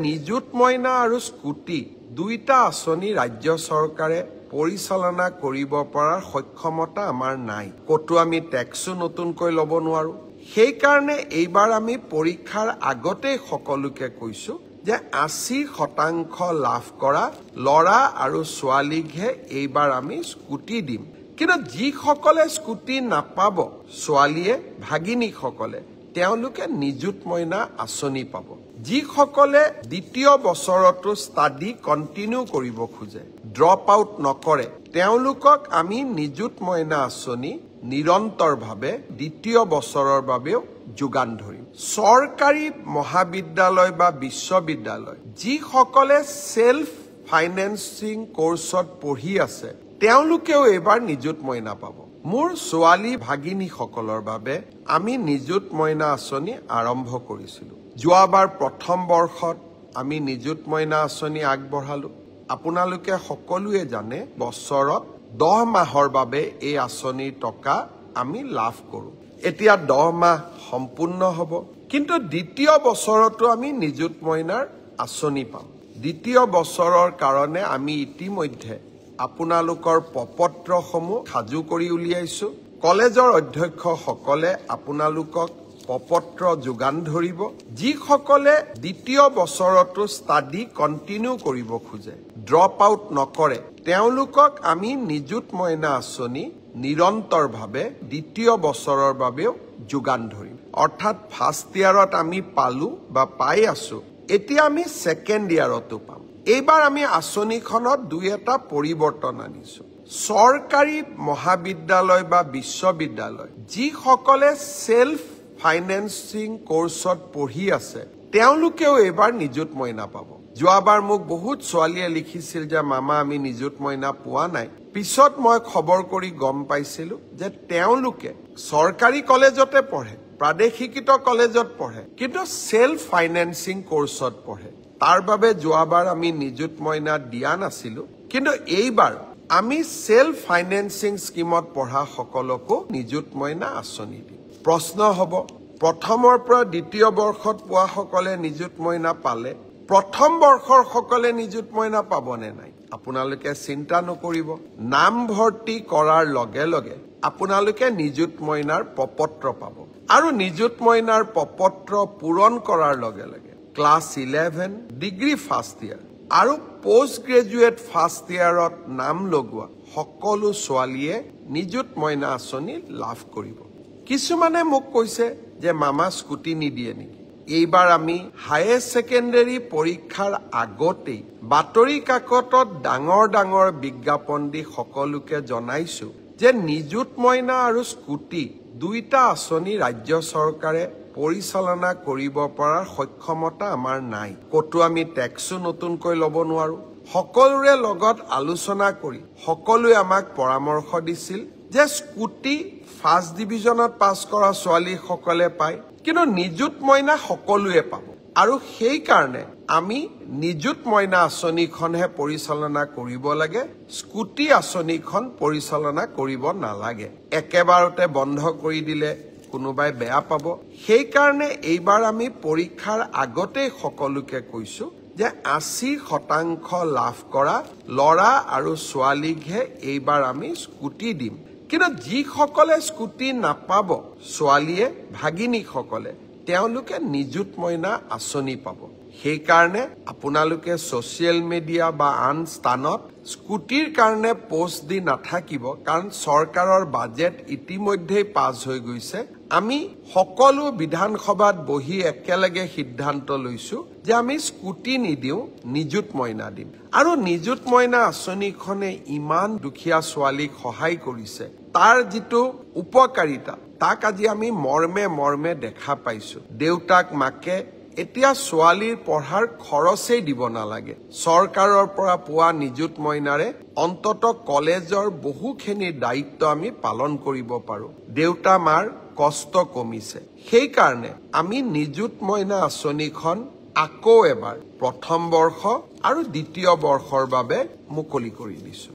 নিযুত মইনা আৰু স্কুটি দুইটা আঁচনি ৰাজ্য চৰকাৰে পৰিচালনা কৰিব পৰাৰ সক্ষমতা আমাৰ নাই। কতো আমি টেক্সো নতুনকৈ ল'ব নোৱাৰো। সেই কাৰণে এইবাৰ আমি পৰীক্ষাৰ আগতেই সকলোকে কৈছো যে 80% লাভ কৰা ল'ৰা আৰু ছোৱালীকহে এইবাৰ আমি স্কুটি দিম। কিন্তু যিসকলে স্কুটি নাপাব ছোৱালীয়ে ভাগিনীসকলে তেওঁলোকে নিযুত মইনা আঁচনি পাব। যিসকলে দ্বিতীয় বছৰতো ষ্টাডি কণ্টিনিউ কৰিব খোজে, ড্ৰপ আউট নকৰে, তেওঁলোকক আমি নিযুত মইনা আঁচনি নিৰন্তৰভাৱে দ্বিতীয় বছৰৰ বাবেও যোগান ধৰিম। চৰকাৰী মহাবিদ্যালয় বা বিশ্ববিদ্যালয় যিসকলে সেলফ ফাইনেন্সিং কোৰ্সত পঢ়ি আছে তেওঁলোকেও এইবাৰ নিযুত মইনা পাব। মোৰ ছোৱালী ভাগিনীসকলৰ বাবে আমি নিযুত মইনা আঁচনি আৰম্ভ কৰিছিলোঁ। যোৱাবাৰ প্ৰথম বৰ্ষত আমি নিযুত মইনা আঁচনি আগবঢ়ালো। আপোনালোকে সকলোৱে জানে বছৰত 10 মাহৰ বাবে এই আঁচনিৰ টকা আমি লাভ কৰোঁ। এতিয়া 10 মাহ সম্পূৰ্ণ হ'ব, কিন্তু দ্বিতীয় বছৰতো আমি নিযুত মইনাৰ আঁচনি পাম। দ্বিতীয় বছৰৰ কাৰণে আমি ইতিমধ্যে আপোনালোকৰ প্ৰপত্ৰসমূহ সাজু কৰি উলিয়াইছো। কলেজৰ অধ্যক্ষসকলে আপোনালোকক প্ৰপত্ৰ যোগান ধৰিব। যিসকলে দ্বিতীয় বছৰতো ষ্টাডি কণ্টিনিউ কৰিব খোজে, ড্ৰপ আউট নকৰে, তেওঁলোকক আমি নিযুত মইনা আঁচনি নিৰন্তৰভাৱে দ্বিতীয় বছৰৰ বাবেও যোগান ধৰিম। অৰ্থাৎ ফাৰ্ষ্ট ইয়াৰত আমি পালো বা পাই আছো, এতিয়া আমি ছেকেণ্ড ইয়াৰতো পাম। এইবাৰ আমি আঁচনিখনত দুই এটা পৰিৱৰ্তন আনিছো। চৰকাৰী মহাবিদ্যালয় বা বিশ্ববিদ্যালয় যিসকলে সেলফ ফাইনেন্সিং কোৰ্সত পঢ়ি আছে তেওঁলোকেও এইবাৰ নিযুত মইনা পাব। যোৱাবাৰ মোক বহুত ছোৱালীয়ে লিখিছিল যে মামা আমি নিযুত মইনা পোৱা নাই। পিছত মই খবৰ কৰি গম পাইছিলো যে তেওঁলোকে চৰকাৰী কলেজতে পঢ়ে, প্ৰাদেশিকৃত কলেজত পঢ়ে, কিন্তু সেলফ ফাইনেন্সিং কোৰ্সত পঢ়ে। তাৰ বাবে যোৱাবাৰ আমি নিযুত মইনা দিয়া নাছিলো, কিন্তু এইবাৰ আমি সেলফ ফাইনেন্সিং স্কিমত পঢ়া সকলকো নিযুত মইনা আঁচনি দিম। প্ৰশ্ন হ'ব, প্ৰথমৰ পৰা দ্বিতীয় বৰ্ষত পোৱা সকলে নিযুত মইনা পালে, প্ৰথম বৰ্ষৰ সকলে নিযুত মইনা পাবনে নাই? আপোনালোকে চিন্তা নকৰিব। নাম ভৰ্তি কৰাৰ লগে লগে আপোনালোকে নিযুত মইনাৰ প্ৰপত্ৰ পাব, আৰু নিযুত মইনাৰ প্ৰপত্ৰ পূৰণ কৰাৰ লগে লগে ক্লাছ 11 ডিগ্ৰী ফাৰ্ষ্ট ইয়াৰ আৰু পোষ্ট গ্ৰেজুৱেট ফাৰ্ষ্ট ইয়াৰত নাম লগোৱা সকলো ছোৱালীয়ে নিযুত মইনা আঁচনি লাভ কৰিব। কিছুমানে মোক কৈছে যে মামা স্কুটি নিদিয়ে নেকি? এইবাৰ আমি হায়াৰ ছেকেণ্ডাৰী পৰীক্ষাৰ আগতেই বাতৰি কাকতত ডাঙৰ ডাঙৰ বিজ্ঞাপন দি সকলোকে জনাইছো যে নিযুত মইনা আৰু স্কুটি দুইটা আঁচনি ৰাজ্য চৰকাৰে পৰিচালনা কৰিব পৰাৰ সক্ষমতা আমাৰ নাই। কতো আমি টেক্সো নতুনকৈ ল'ব নোৱাৰো। সকলোৰে লগত আলোচনা কৰি সকলোৱে আমাক পৰামৰ্শ দিছিল যে স্কুটি ফাৰ্ষ্ট ডিভিজনত পাছ কৰা ছোৱালীসকলে পায়, কিন্তু নিযুত মইনা সকলোৱে পাব। আৰু সেই কাৰণে আমি নিযুত মইনা আঁচনিখনহে পৰিচালনা কৰিব লাগে, স্কুটি আঁচনিখন পৰিচালনা কৰিব নালাগে। একেবাৰতে বন্ধ কৰি দিলে কোনোবাই বেয়া পাব। সেই কাৰণে এইবাৰ আমি পৰীক্ষাৰ আগতেই সকলোকে কৈছো যে 80% লাভ কৰা ল'ৰা আৰু ছোৱালীকহে এইবাৰ আমি স্কুটি দিম। কিন্তু যিসকলে স্কুটি নাপাব ছোৱালীয়ে ভাগিনীসকলে তেওঁলোকে নিযুত মইনা আঁচনি পাব। সেই কাৰণে আপোনালোকে ছ'চিয়েল মিডিয়া বা আন স্থানত স্কুটিৰ কাৰণে পোষ্ট দি নাথাকিব, কাৰণ চৰকাৰৰ বাজেট ইতিমধ্যেই পাছ হৈ গৈছে। আমি সকলো বিধানসভাত বহি একেলগে সিদ্ধান্ত লৈছো যে আমি স্কুটি নিদিওঁ, নিযুত মইনা দিম। আৰু নিযুত মইনা আঁচনিখনে ইমান দুখীয়া ছোৱালীক সহায় কৰিছে, তাৰ যিটো উপকাৰিতা তাক আজি আমি মৰ্মে মৰ্মে দেখা পাইছো। দেউতাক মাকে এতিয়া ছোৱালীৰ পঢ়াৰ খৰচেই দিব নালাগে। চৰকাৰৰ পৰা পোৱা নিযুত মইনাৰে অন্তত কলেজৰ বহুখিনি দায়িত্ব আমি পালন কৰিব পাৰো। দেউতা মাৰ কষ্ট কমিছে। সেই কাৰণে আমি নিযুত মইনা আঁচনিখন আকৌ এবাৰ প্ৰথম বৰ্ষ আৰু দ্বিতীয় বৰ্ষৰ বাবে মুকলি কৰি দিছো।